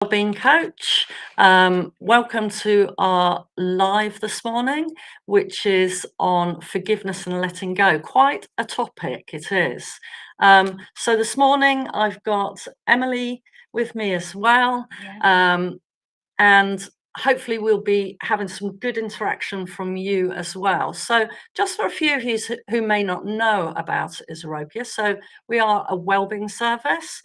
Wellbeing coach. Welcome to our live this morning, which is on forgiveness and letting go. Quite a topic it is. So this morning I've got Emily with me as well. Yeah. And hopefully we'll be having some good interaction from you as well. So just for a few of you who may not know about Isopia, so we are a wellbeing service.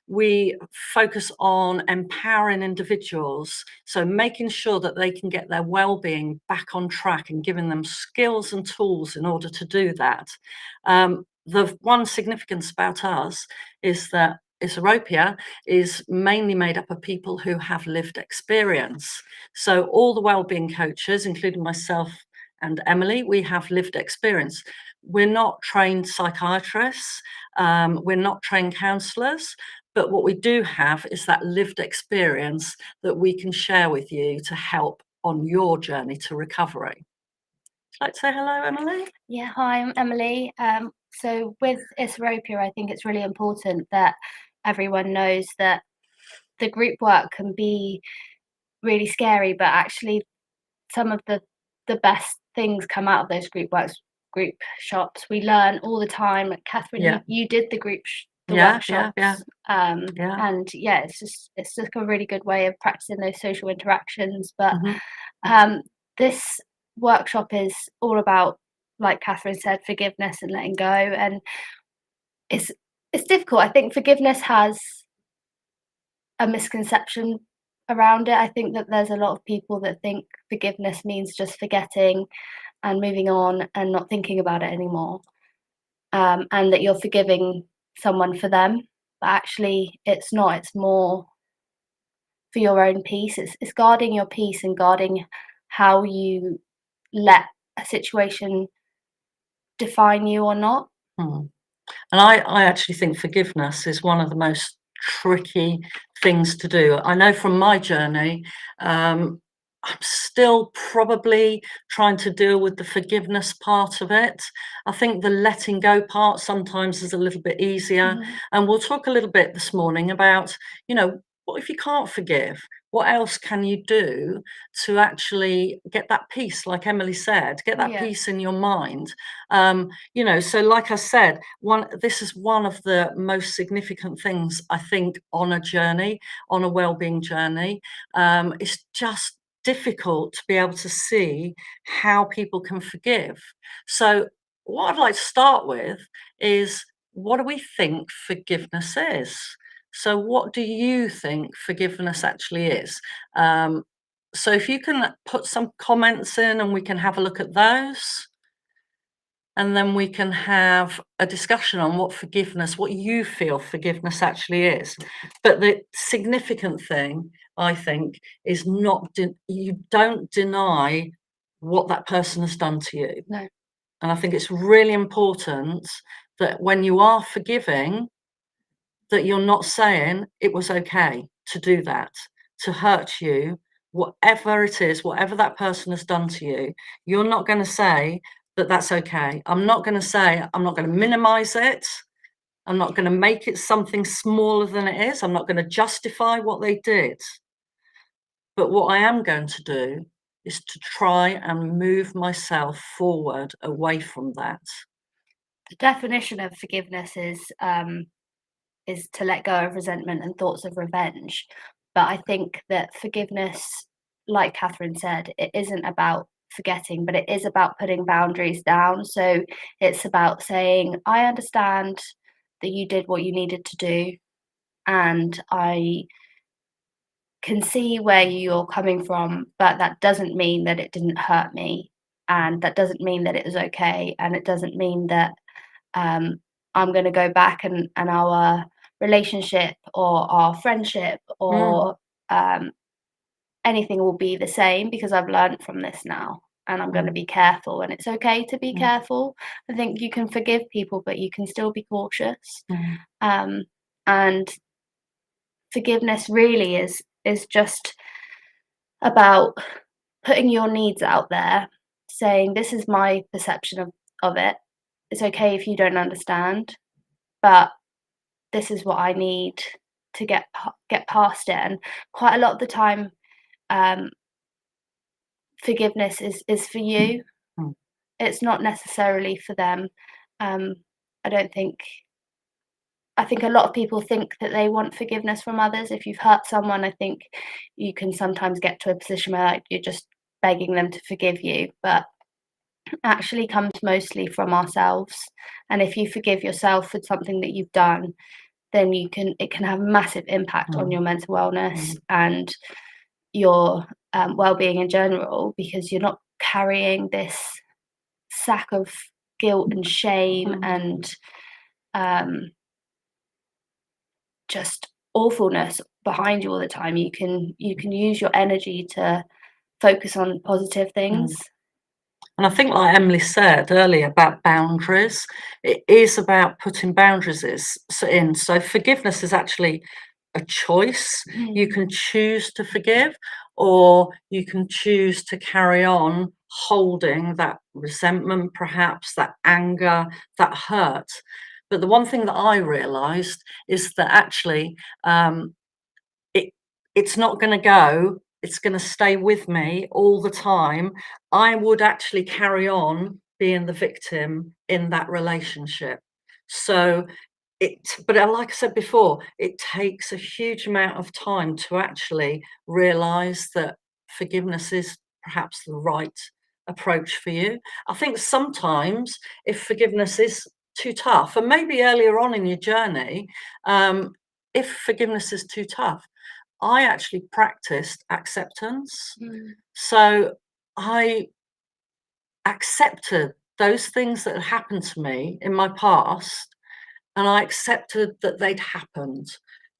We focus on empowering individuals, so making sure that they can get their well-being back on track and giving them skills and tools in order to do that. The one significance about us is that Isopia is mainly made up of people who have lived experience. So all the wellbeing coaches, including myself and Emily, we have lived experience. We're not trained psychiatrists, we're not trained counsellors, but what we do have is that lived experience that we can share with you to help on your journey to recovery. Would you like to say hello, Emily? Yeah, hi, I'm Emily. So with Isopia, I think it's really important that everyone knows that the group work can be really scary, but actually some of the best things come out of those group shops. We learn all the time. Catherine, Yeah. you did the Yeah, workshops. yeah. And yeah, it's just a really good way of practicing those social interactions. But Mhm. this workshop is all about, like Catherine said, forgiveness and letting go. And it's difficult. I think forgiveness has a misconception around it. I think that there's a lot of people that think forgiveness means just forgetting and moving on and not thinking about it anymore. And that you're forgiving someone for them. But actually it's not. It's more for your own peace. It's guarding your peace and guarding how you let a situation define you or not. Mm. And I actually think forgiveness is one of the most tricky things to do. I know from my journey, I'm still probably trying to deal with the forgiveness part of it. I think the letting go part sometimes is a little bit easier. And we'll talk a little bit this morning about, what if you can't forgive? What else can you do to actually get that peace, like Emily said, get that Yeah. peace in your mind? So like I said, this is one of the most significant things I think on a journey, on a wellbeing journey. It's just difficult to be able to see how people can forgive. So what I'd like to start with is, what do we think forgiveness is? So what do you think forgiveness actually is? So if you can put some comments in and we can have a look at those. And then we can have a discussion on what you feel forgiveness actually is. But the significant thing, I think, is you don't deny what that person has done to you. No. And I think it's really important that when you are forgiving, that you're not saying it was okay to do that, to hurt you, whatever it is, whatever that person has done to you, you're not going to say that that's okay. I'm not going to minimize it. I'm not going to make it something smaller than it is. I'm not going to justify what they did. But what I am going to do is to try and move myself forward away from that. The definition of forgiveness is to let go of resentment and thoughts of revenge. But I think that forgiveness, like Catherine said, it isn't about forgetting, but it is about putting boundaries down. So it's about saying, I understand that you did what you needed to do, and I can see where you're coming from, but that doesn't mean that it didn't hurt me. And that doesn't mean that it was okay. And it doesn't mean that I'm going to go back and our relationship or our friendship Mm, or anything will be the same, because I've learned from this now and I'm going to mm, be careful, and it's okay to be mm, careful. I think you can forgive people, but you can still be cautious. mm, Um, and forgiveness really is just about putting your needs out there, saying, this is my perception of it. It's okay if you don't understand, but this is what I need to get past it. And quite a lot of the time, forgiveness is for you. Mm. It's not necessarily for them. Um, I don't think. I think a lot of people think that they want forgiveness from others. If you've hurt someone, I think you can sometimes get to a position where like, you're just begging them to forgive you, but actually comes mostly from ourselves. And if you forgive yourself for something that you've done, then it can have a massive impact on your mental wellness and your well-being in general, because you're not carrying this sack of guilt and shame and just awfulness behind you all the time. You can use your energy to focus on positive things. And I think, like Emily said earlier about boundaries, it is about putting boundaries in. So forgiveness is actually a choice. You can choose to forgive, or you can choose to carry on holding that resentment, perhaps that anger, that hurt. But the one thing that I realized is that actually it's not going to go. It's going to stay with me all the time. I would actually carry on being the victim in that relationship. So but like I said before, it takes a huge amount of time to actually realize that forgiveness is perhaps the right approach for you. I think sometimes if forgiveness is too tough, and maybe earlier on in your journey, if forgiveness is too tough, I actually practiced acceptance. So I accepted those things that had happened to me in my past, and I accepted that they'd happened.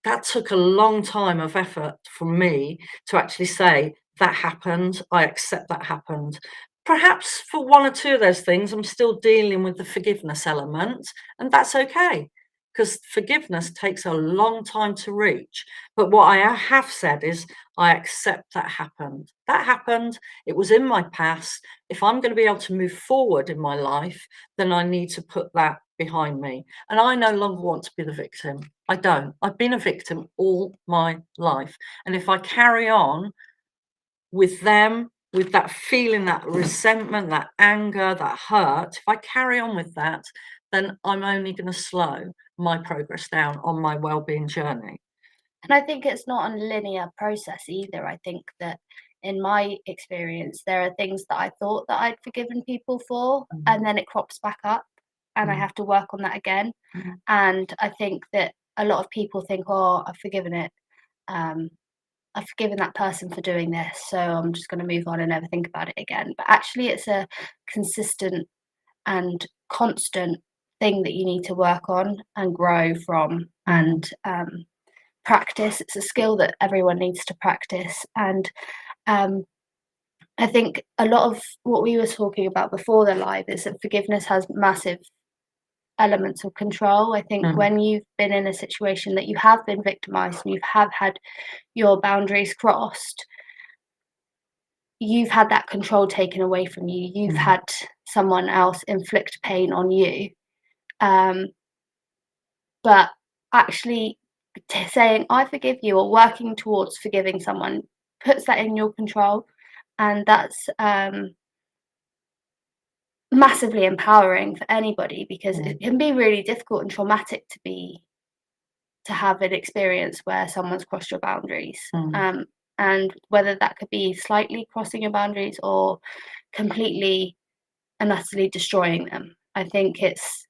That took a long time of effort for me to actually say, that happened, I accept that happened. Perhaps for one or two of those things, I'm still dealing with the forgiveness element, and that's okay, because forgiveness takes a long time to reach. But what I have said is, I accept that happened. That happened, it was in my past. If I'm going to be able to move forward in my life, then I need to put that behind me. And I no longer want to be the victim. I don't. I've been a victim all my life. And if I carry on with them, with that feeling, that resentment, that anger, that hurt, if I carry on with that, then I'm only going to slow my progress down on my well-being journey. And I think it's not a linear process either. I think that in my experience, there are things that I thought that I'd forgiven people for, and then it crops back up, and I have to work on that again. And I think that a lot of people think, "Oh, I've forgiven it. I've forgiven that person for doing this, so I'm just going to move on and never think about it again." But actually, it's a consistent and constant thing that you need to work on and grow from, and practice. It's a skill that everyone needs to practice. And I think a lot of what we were talking about before the live is that forgiveness has massive elements of control. I think when you've been in a situation that you have been victimized and you have had your boundaries crossed, you've had that control taken away from you. You've had someone else inflict pain on you. But actually saying, I forgive you, or working towards forgiving someone puts that in your control. And that's massively empowering for anybody, because it can be really difficult and traumatic to have an experience where someone's crossed your boundaries. And whether that could be slightly crossing your boundaries or completely and utterly destroying them. I think it's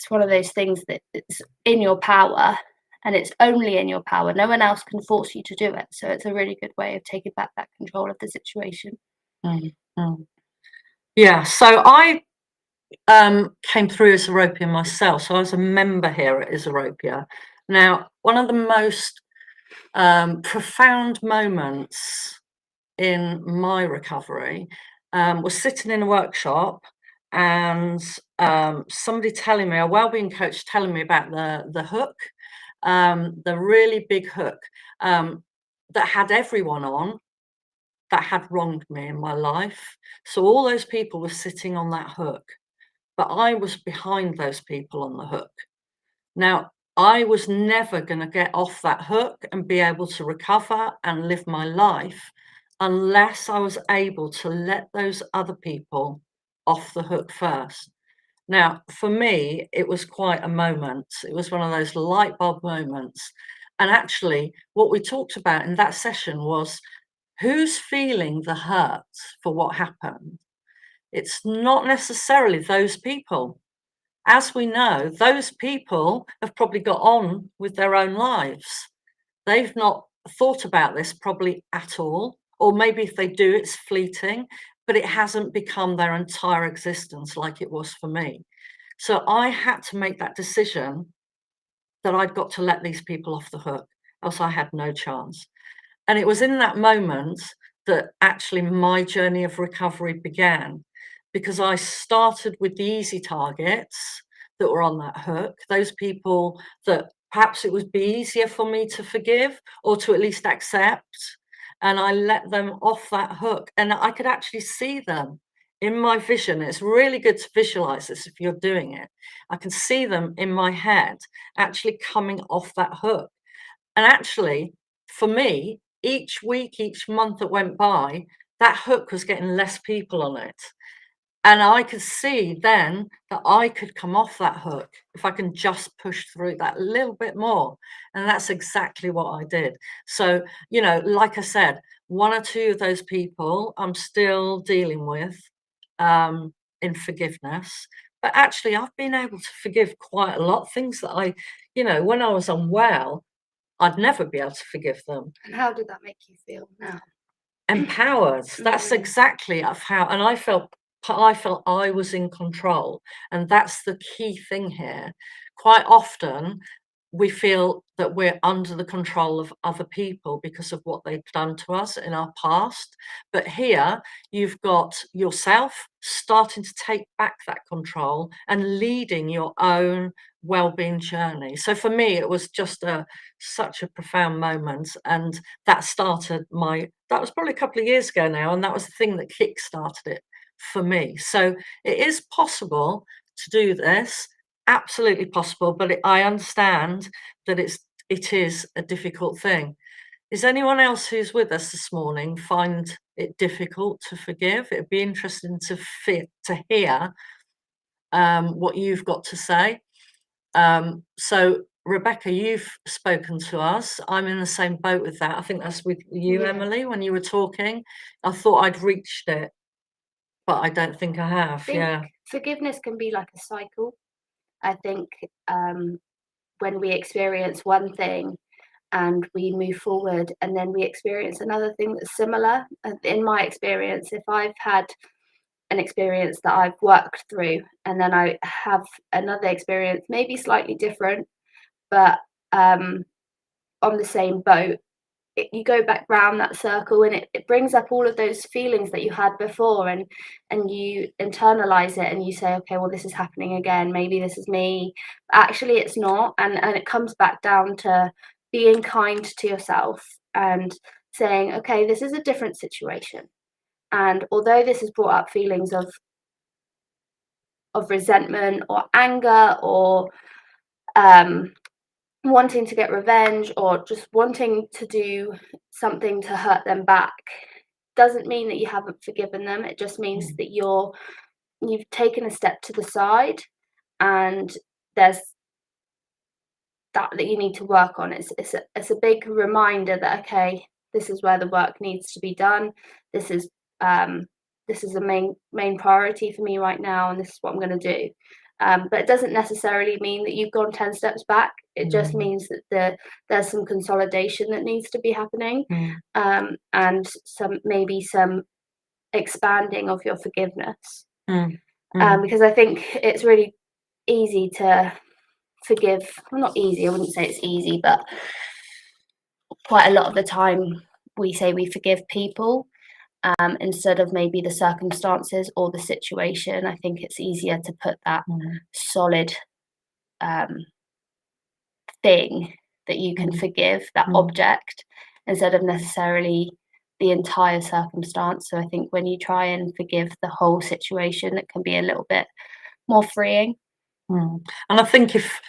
one of those things that it's in your power, and it's only in your power. No one else can force you to do it. So it's a really good way of taking back that control of the situation. Yeah, so I came through Isopia myself. So I was a member here at Isopia. Now, one of the most profound moments in my recovery was sitting in a workshop, and somebody telling me, a wellbeing coach telling me about the hook, the really big hook that had everyone on that had wronged me in my life. So all those people were sitting on that hook, but I was behind those people on the hook. Now, I was never going to get off that hook and be able to recover and live my life unless I was able to let those other people off the hook first. Now, for me, it was quite a moment. It was one of those light bulb moments. And actually, what we talked about in that session was who's feeling the hurt for what happened? It's not necessarily those people. As we know, those people have probably got on with their own lives. They've not thought about this probably at all, or maybe if they do, it's fleeting, but it hasn't become their entire existence like it was for me. So I had to make that decision that I'd got to let these people off the hook, else I had no chance. And it was in that moment that actually my journey of recovery began, because I started with the easy targets that were on that hook, those people that perhaps it would be easier for me to forgive or to at least accept. And I let them off that hook, and I could actually see them in my vision. It's really good to visualize this if you're doing it. I can see them in my head actually coming off that hook. And actually, for me, each week, each month that went by, that hook was getting less people on it. And I could see then that I could come off that hook if I can just push through that little bit more. And that's exactly what I did. So, like I said, one or two of those people I'm still dealing with in forgiveness. But actually, I've been able to forgive quite a lot. Things that when I was unwell, I'd never be able to forgive them. And how did that make you feel now? Empowered. That's exactly of how, and I felt I was in control, and that's the key thing here. Quite often, we feel that we're under the control of other people because of what they've done to us in our past. But here, you've got yourself starting to take back that control and leading your own well-being journey. So for me, it was just such a profound moment, and that was probably a couple of years ago now, and that was the thing that kick-started it for me. So it is possible to do this, absolutely possible, but I understand that it is a difficult thing. Is anyone else who's with us this morning find it difficult to forgive? It'd be interesting to hear what you've got to say. So Rebecca, you've spoken to us. I'm in the same boat with that. I think that's with you, Yeah. Emily, when you were talking. I thought I'd reached it, but I don't think I have. I think forgiveness can be like a cycle. I think when we experience one thing and we move forward and then we experience another thing that's similar. In my experience, if I've had an experience that I've worked through and then I have another experience, maybe slightly different, but on the same boat, you go back round that circle and it brings up all of those feelings that you had before, and you internalize it and you say, okay, well, this is happening again, maybe this is me. Actually it's not, and it comes back down to being kind to yourself and saying, okay, this is a different situation, and although this has brought up feelings of resentment or anger or wanting to get revenge or just wanting to do something to hurt them back, doesn't mean that you haven't forgiven them. It just means that you've taken a step to the side, and there's that you need to work on. It's a big reminder that, okay, this is where the work needs to be done. This is a main priority for me right now, and this is what I'm going to do. But it doesn't necessarily mean that you've gone 10 steps back. It just means that there's some consolidation that needs to be happening, and maybe some expanding of your forgiveness. Because I think it's really easy to forgive. Well, not easy, I wouldn't say it's easy, but quite a lot of the time we say we forgive people instead of maybe the circumstances or the situation. I think it's easier to put that solid thing that you can forgive, that object, instead of necessarily the entire circumstance. So I think when you try and forgive the whole situation, it can be a little bit more freeing. And I think if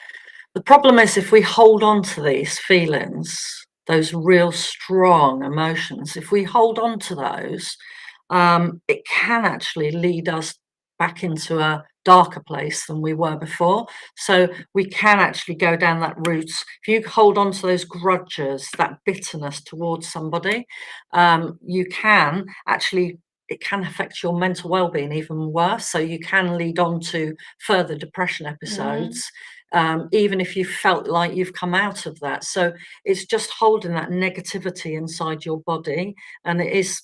The problem is if we hold on to these feelings, those real strong emotions, if we hold on to those, it can actually lead us back into a darker place than we were before. So we can actually go down that route. If you hold on to those grudges, that bitterness towards somebody, you can actually, it can affect your mental well-being even worse. So you can lead on to further depression episodes, even if you felt like you've come out of that. So it's just holding that negativity inside your body, and it is,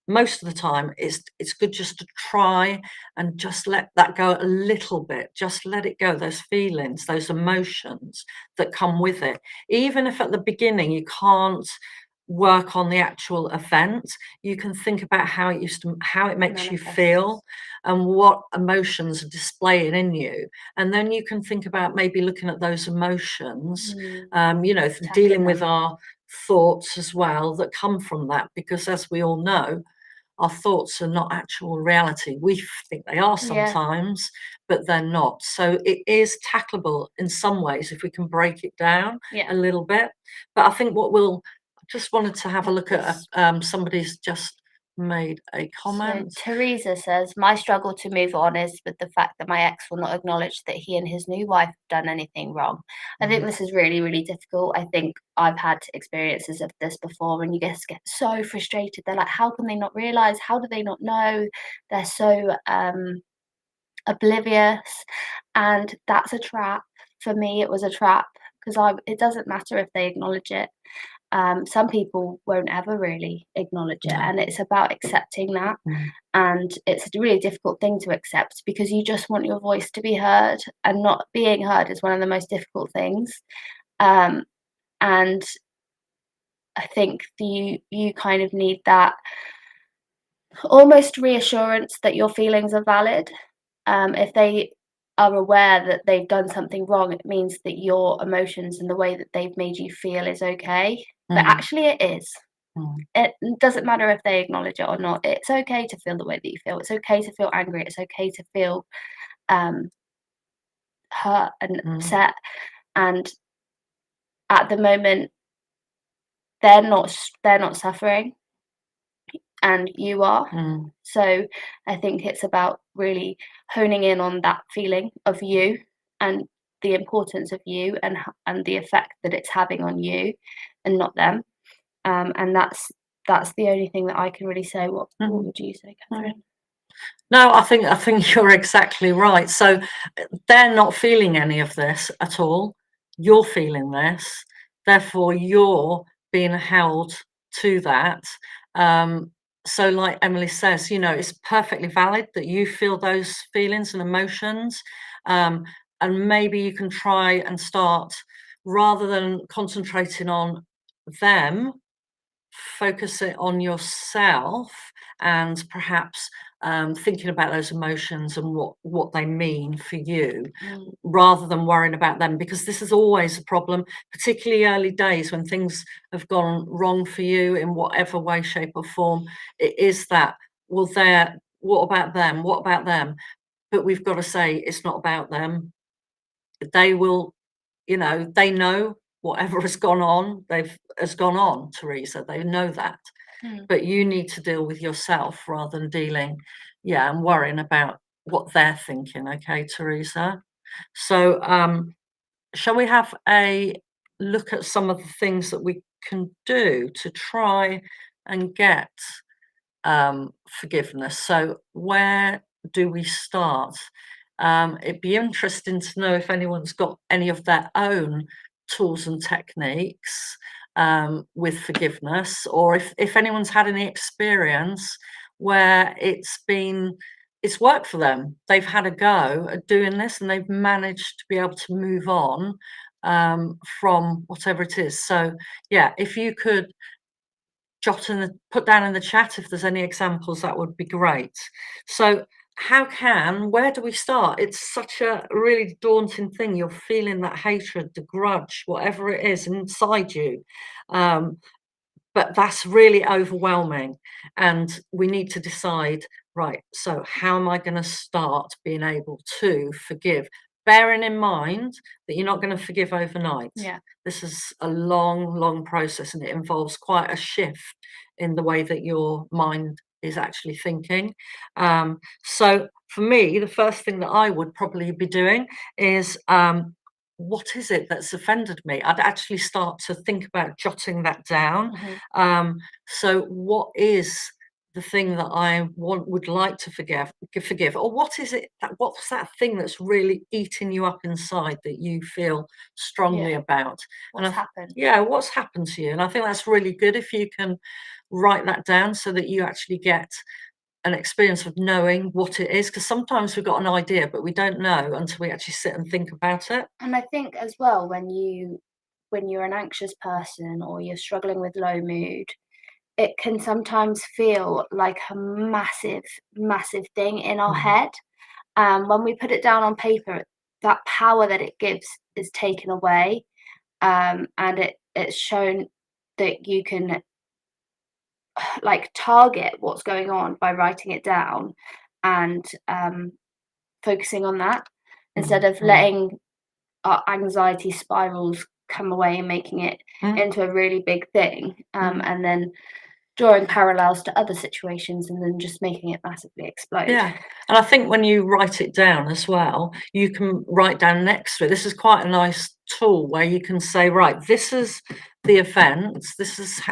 most of the time it's good just to try and just let that go a little bit, just let it go, those feelings, those emotions that come with it. Even if at the beginning you can't work on the actual event, you can think about how it used to, how it makes you Manifest. feel and what emotions are displaying in you, and then you can think about maybe looking at those emotions, you know, dealing with them. our thoughts as well that come from that, because as we all know, our thoughts are not actual reality. We think they are Yeah. sometimes, but they're not. So it is tackleable in some ways if we can break it down Yeah. a little bit. But I think what we'll, I just wanted to have a look at, This- somebody's just made a So comment. Teresa says, my struggle to move on is with the fact that my ex will not acknowledge that he and his new wife have done anything wrong. I think this is really, really difficult. I think I've had experiences of this before, and you just get so frustrated. They're like, how can they not realize? How do they not know? They're so oblivious. And that's a trap. For me, it was a trap because it doesn't matter if they acknowledge it. Some people won't ever really acknowledge it, No. and it's about accepting that. Mm. And it's a really difficult thing to accept because you just want your voice to be heard, and not being heard is one of the most difficult things. And I think you kind of need that almost reassurance that your feelings are valid. If they are aware that they've done something wrong, it means that your emotions and the way that they've made you feel is okay. But Mm. actually, it is. Mm. It doesn't matter if they acknowledge it or not. It's okay to feel the way that you feel. It's okay to feel angry. It's okay to feel um, hurt and Mm. upset. And at the moment, they're not suffering, and you are. Mm. So I think it's about really honing in on that feeling of you and the importance of you, and the effect that it's having on you, and not them. And that's the only thing that I can really say. What Mm. would you say, Catherine? No, I think you're exactly right. So they're not feeling any of this at all. You're feeling this, therefore you're being held to that. Um, so, like Emily says, you know, it's perfectly valid that you feel those feelings and emotions, um, and maybe you can try and start, rather than concentrating on them, focus it on yourself, and perhaps thinking about those emotions and what they mean for you, Mm. rather than worrying about them, because this is always a problem, particularly early days when things have gone wrong for you in whatever way, shape or form. It is that, well, they're, what about them, what about them? But we've got to say it's not about them. They will, you know, they know whatever has gone on, has gone on, Teresa. They know that. Mm. But you need to deal with yourself rather than dealing, yeah, and worrying about what they're thinking. Okay, Teresa. So shall we have a look at some of the things that we can do to try and get forgiveness? So where do we start? It'd be interesting to know if anyone's got any of their own tools and techniques with forgiveness, or if anyone's had any experience where it's worked for them. They've had a go at doing this and they've managed to be able to move on from whatever it is. So yeah, if you could put down in the chat if there's any examples, that would be great. So where do we start? It's such a really daunting thing. You're feeling that hatred, the grudge, whatever it is inside you. But that's really overwhelming. And we need to decide, right, so how am I going to start being able to forgive bearing in mind that you're not going to forgive overnight. Yeah. This is a long, long process, and it involves quite a shift in the way that your mind is actually thinking. So for me, the first thing that I would probably be doing is what is it that's offended me? I'd actually start to think about jotting that down. So what is the thing that I would like to forgive, or what is it what's that thing that's really eating you up inside that you feel strongly about? And What's happened? yeah, what's happened to you? And I think that's really good if you can write that down so that you actually get an experience of knowing what it is, because sometimes we've got an idea, but we don't know until we actually sit and think about it. And I think as well, when you're an anxious person or you're struggling with low mood, it can sometimes feel like a massive, massive thing in our head. When we put it down on paper, that power that it gives is taken away, and it's shown that you can like target what's going on by writing it down and focusing on that instead of letting our anxiety spirals come away and making it into a really big thing, and then drawing parallels to other situations and then just making it massively explode. Yeah, and I think when you write it down as well, you can write down next to it. This is quite a nice tool where you can say, right, this is the offence, this is,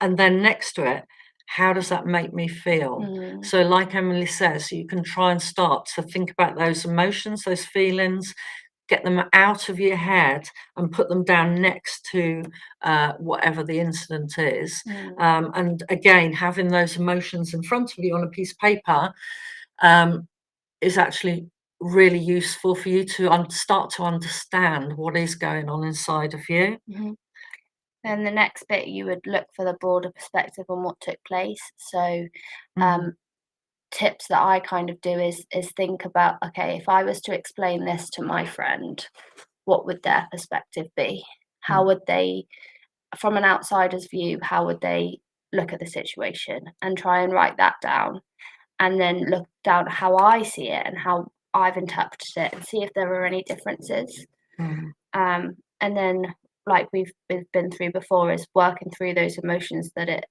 and then next to it, how does that make me feel? So, like Emily says, you can try and start to think about those emotions, those feelings, get them out of your head and put them down next to whatever the incident is. And again, having those emotions in front of you on a piece of paper is actually really useful for you to start to understand what is going on inside of you. Then the next bit, you would look for the broader perspective on what took place. So tips that I kind of do is think about, okay, if I was to explain this to my friend, what would their perspective be? How would they, from an outsider's view, how would they look at the situation, and try and write that down, and then look down how I see it and how I've interpreted it, and see if there are any differences. And then, like we've been through before, is working through those emotions that it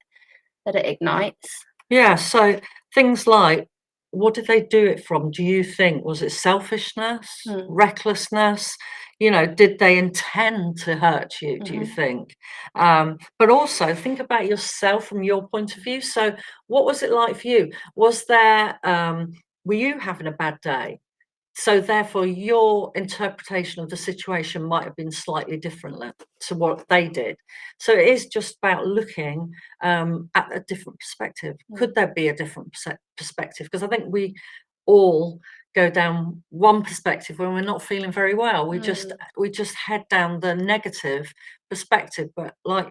ignites. Yeah, so things like, what did they do it from? Do you think, was it selfishness, recklessness? You know, did they intend to hurt you, do you think? But also think about yourself from your point of view. So what was it like for you? Was there, were you having a bad day? So therefore, your interpretation of the situation might have been slightly different to what they did. So it is just about looking at a different perspective. Could there be a different perspective? Because I think we all go down one perspective when we're not feeling very well. We just head down the negative perspective. But like,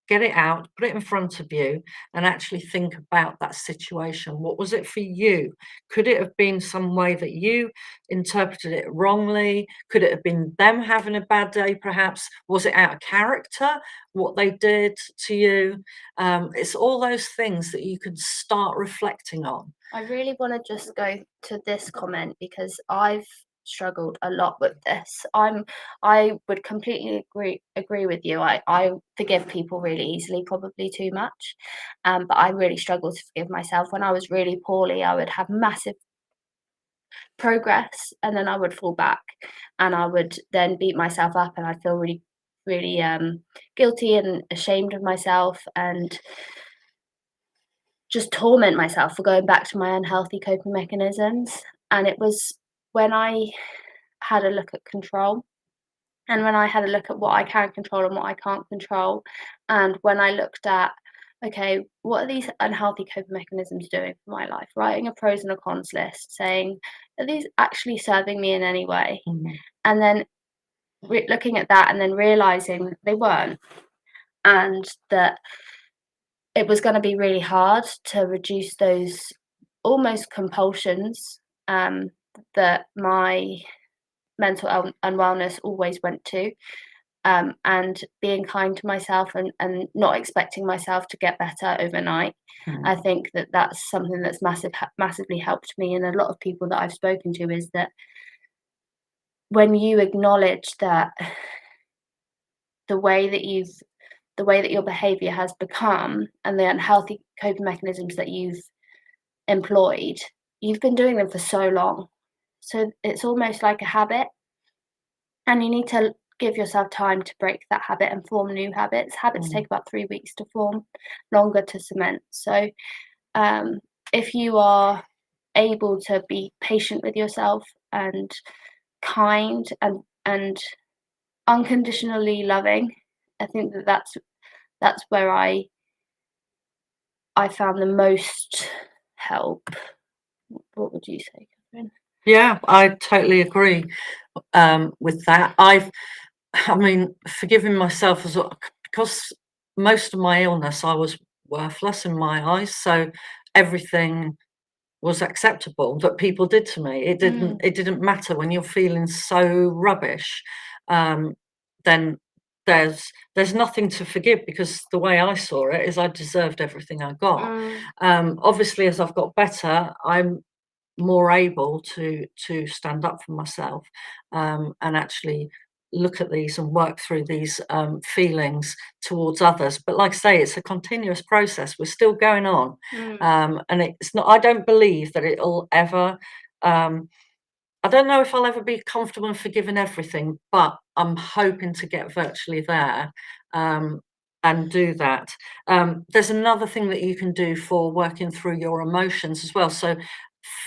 get it out, put it in front of you, and actually think about that situation. What was it for you? Could it have been some way that you interpreted it wrongly? Could it have been them having a bad day, perhaps? Was it out of character, what they did to you? It's all those things that you could start reflecting on. I really want to just go to this comment because I've struggled a lot with this. I would completely agree with you. I forgive people really easily, probably too much. But I really struggle to forgive myself. When I was really poorly, I would have massive progress and then I would fall back, and I would then beat myself up, and I'd feel really, really guilty and ashamed of myself, and just torment myself for going back to my unhealthy coping mechanisms. And it was when I had a look at control, and when I had a look at what I can control and what I can't control, and when I looked at, okay, what are these unhealthy coping mechanisms doing for my life? Writing a pros and a cons list, saying, are these actually serving me in any way? And then looking at that and then realizing they weren't, and that it was going to be really hard to reduce those almost compulsions that my mental unwellness always went to, and being kind to myself, and not expecting myself to get better overnight. I think that that's something that's massively helped me, and a lot of people that I've spoken to, is that when you acknowledge that the way that your behavior has become and the unhealthy coping mechanisms that you've employed, you've been doing them for so long. So it's almost like a habit, and you need to give yourself time to break that habit and form new habits. Habits Mm. take about 3 weeks to form, longer to cement. So um, if you are able to be patient with yourself and kind and unconditionally loving, I think that's where I found the most help. What would you say, Catherine? Yeah, I totally agree with that. I mean, forgiving myself as well, because most of my illness, I was worthless in my eyes. So everything was acceptable that people did to me. Mm, It didn't matter when you're feeling so rubbish. Um, then there's nothing to forgive, because the way I saw it is I deserved everything I got. mm, Obviously, as I've got better, I'm more able to stand up for myself, and actually look at these and work through these feelings towards others. But like I say, it's a continuous process. We're still going on, mm, and it's not. I don't believe that it'll ever. Um, I don't know if I'll ever be comfortable and forgiven everything, but I'm hoping to get virtually there, um, and do that. There's another thing that you can do for working through your emotions as well. So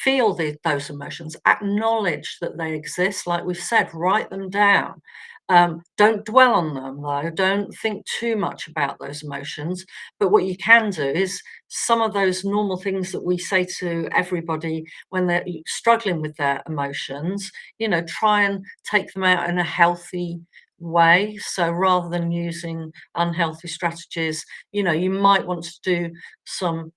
feel those emotions, acknowledge that they exist. Like we've said, write them down. Don't dwell on them though. Don't think too much about those emotions. But what you can do is some of those normal things that we say to everybody when they're struggling with their emotions, try and take them out in a healthy way. So rather than using unhealthy strategies, you might want to do some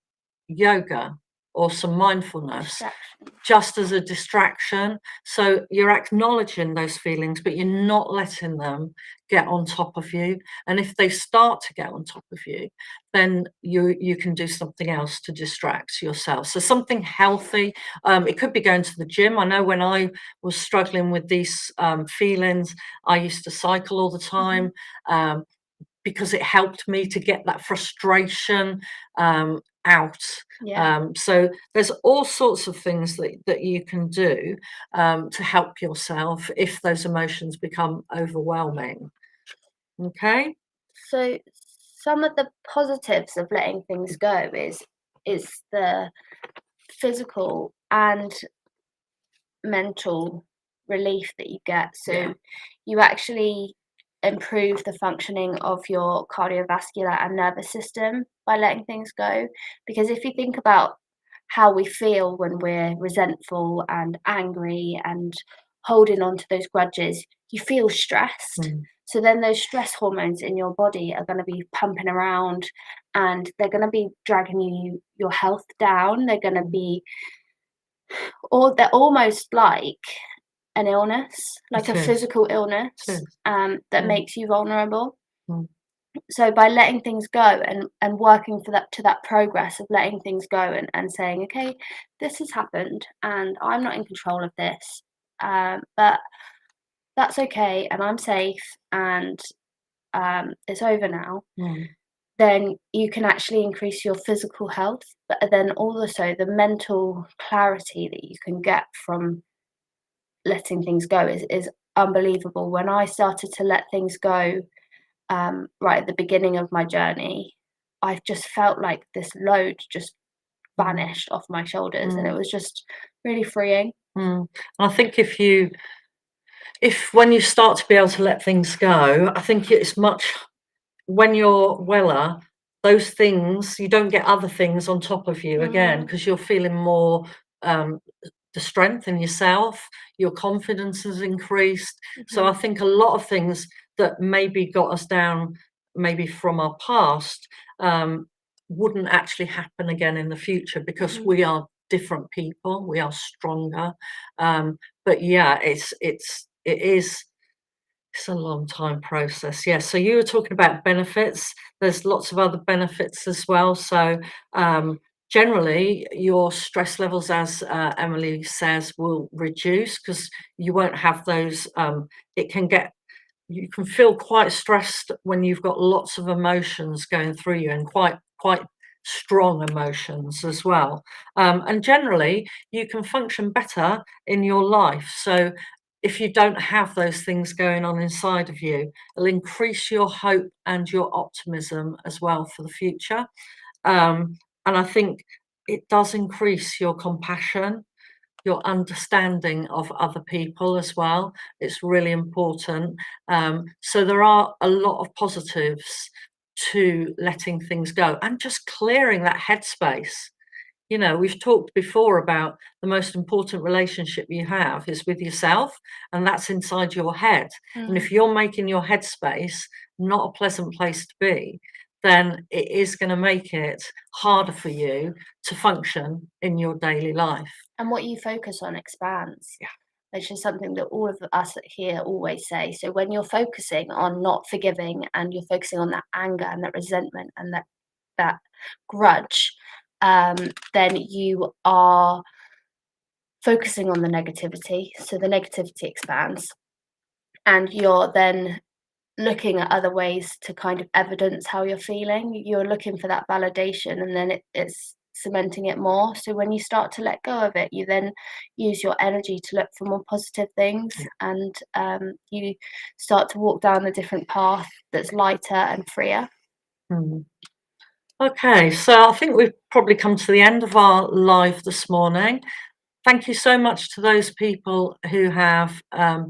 yoga or some mindfulness distraction. just as a distraction. So you're acknowledging those feelings, but you're not letting them get on top of you. And if they start to get on top of you, then you can do something else to distract yourself. So something healthy. It could be going to the gym. I know when I was struggling with these feelings, I used to cycle all the Hmm. time. Because it helped me to get that frustration out. Yeah. So there's all sorts of things that you can do to help yourself if those emotions become overwhelming. Okay. So some of the positives of letting things go is the physical and mental relief that you get. Yeah. So you actually improve the functioning of your cardiovascular and nervous system by letting things go. Because if you think about how we feel when we're resentful and angry and holding on to those grudges, you feel stressed. Mm. So then those stress hormones in your body are going to be pumping around and they're going to be dragging your health down. They're going to be, or they're almost like an illness, like It a is. physical illness, It is. that Yeah. makes you vulnerable. Mm. So by letting things go and working for that progress of letting things go and saying, okay, this has happened and I'm not in control of this, but that's okay and I'm safe and it's over now. Mm. Then you can actually increase your physical health, but then also the mental clarity that you can get from letting things go is unbelievable. When I started to let things go, right at the beginning of my journey, I just felt like this load just Mm. vanished off my shoulders, and it Mm. was just really freeing. Mm. And I think if when you start to be able to let things go, I think it's much when you're weller, those things, you don't get other things on top of you again, Mm, because you're feeling more, um, the strength in yourself, your confidence has increased. So I mhm, think a lot of things that maybe got us down, maybe from our past, wouldn't actually happen again in the future, because mhm. we are different people, we are stronger. But yeah, it's a long time process. Yeah. So you were talking about benefits. There's lots of other benefits as well. So generally your stress levels, as Emily says, will reduce because you won't have those. It can get You can feel quite stressed when you've got lots of emotions going through you, and quite strong emotions as well. And generally, you can function better in your life. So if you don't have those things going on inside of you, it'll increase your hope and your optimism as well for the future. And I think it does increase your compassion, your understanding of other people as well. It's really important. So there are a lot of positives to letting things go and just clearing that headspace. We've talked before about the most important relationship you have is with yourself, and that's inside your head. And Mm. if you're making your headspace not a pleasant place to be, then it is going to make it harder for you to function in your daily life. And what you focus on expands, Yeah. which is something that all of us here always say. So when you're focusing on not forgiving and you're focusing on that anger and that resentment and that grudge, then you are focusing on the negativity. So the negativity expands, and you're then looking at other ways to kind of evidence how you're feeling. You're looking for that validation, and then it's cementing it more. So when you start to let go of it, you then use your energy to look for more positive things, Yeah. and you start to walk down a different path that's lighter and freer. Mm. Okay, so I think we've probably come to the end of our live this morning. Thank you so much to those people who have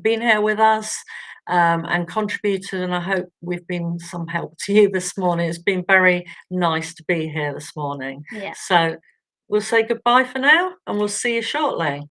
been here with us and contributed, and I hope we've been some help to you this morning. It's been very nice to be here this morning. Yeah. So we'll say goodbye for now, and we'll see you shortly.